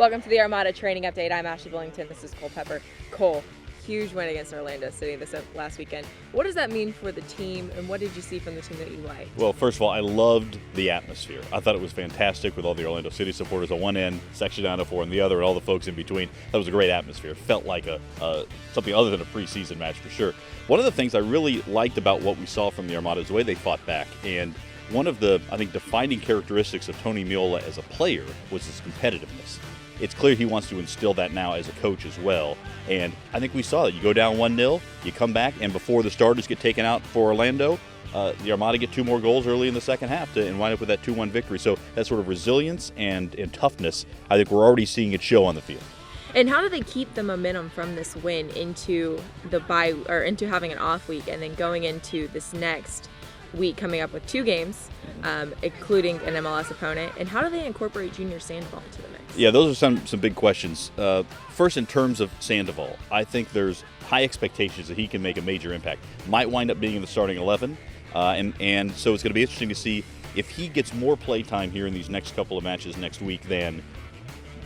Welcome to the Armada Training Update. I'm Ashlea Bullington. This is Cole Pepper. Cole, huge win against Orlando City this last weekend. What does that mean for the team, and what did you see from the team that you liked? Well, first of all, I loved the atmosphere. I thought it was fantastic with all the Orlando City supporters on one end, Section 904 on the other, and all the folks in between. That was a great atmosphere. It felt like something other than a preseason match for sure. One of the things I really liked about what we saw from the Armada is the way they fought back. And one of the, I think, defining characteristics of Tony Meola as a player was his competitiveness. It's clear he wants to instill that now as a coach as well. And I think we saw it. You go down 1-0, you come back, and before the starters get taken out for Orlando, the Armada get 2 more goals early in the second half and wind up with that 2-1 victory. So that sort of resilience and toughness, I think we're already seeing it show on the field. And how do they keep the momentum from this win into the bye, or into having an off week, and then going into this next week coming up with 2 games, including an MLS opponent? And how do they incorporate Junior Sandoval into the mix? Yeah, those are some big questions. First, in terms of Sandoval, I think there's high expectations that he can make a major impact. Might wind up being in the starting 11, and so it's going to be interesting to see if he gets more play time here in these next couple of matches next week than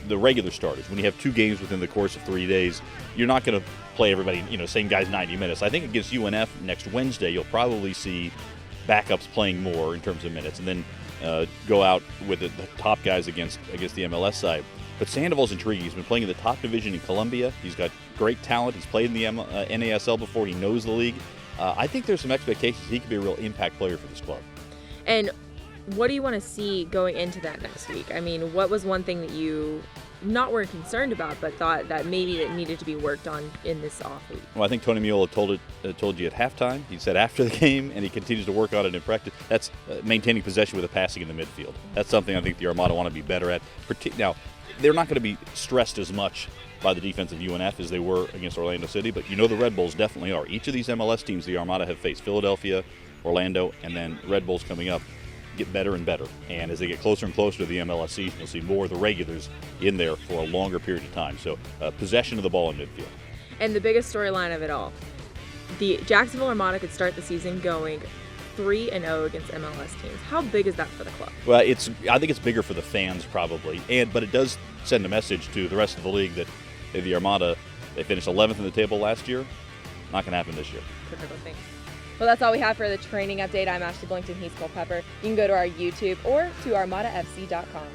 the regular starters. When you have 2 games within the course of 3 days, you're not going to play everybody, same guys 90 minutes. I think against UNF next Wednesday, you'll probably see backups playing more in terms of minutes, and then go out with the top guys against the MLS side. But Sandoval's intriguing. He's been playing in the top division in Colombia. He's got great talent. He's played in the NASL before. He knows the league. I think there's some expectations he could be a real impact player for this club. And what do you want to see going into that next week? I mean, what was one thing that you not were concerned about, but thought that maybe it needed to be worked on in this off week? Well, I think Tony Meola told you at halftime. He said after the game, and he continues to work on it in practice. That's maintaining possession with a passing in the midfield. That's something I think the Armada want to be better at. Now, they're not going to be stressed as much by the defense of UNF as they were against Orlando City, but the Red Bulls definitely are. Each of these MLS teams the Armada have faced, Philadelphia, Orlando, and then Red Bulls coming up, get better and better. And as they get closer and closer to the MLS season, you'll see more of the regulars in there for a longer period of time. So possession of the ball in midfield. And the biggest storyline of it all, the Jacksonville Armada could start the season going 3-0 against MLS teams. How big is that for the club? Well, I think it's bigger for the fans probably, but it does send a message to the rest of the league that the Armada, they finished 11th in the table last year. Not going to happen this year. Typical thing. Well, that's all we have for the training update. I'm Ashlea Bullington. He's Cole Pepper. You can go to our YouTube or to armadafc.com.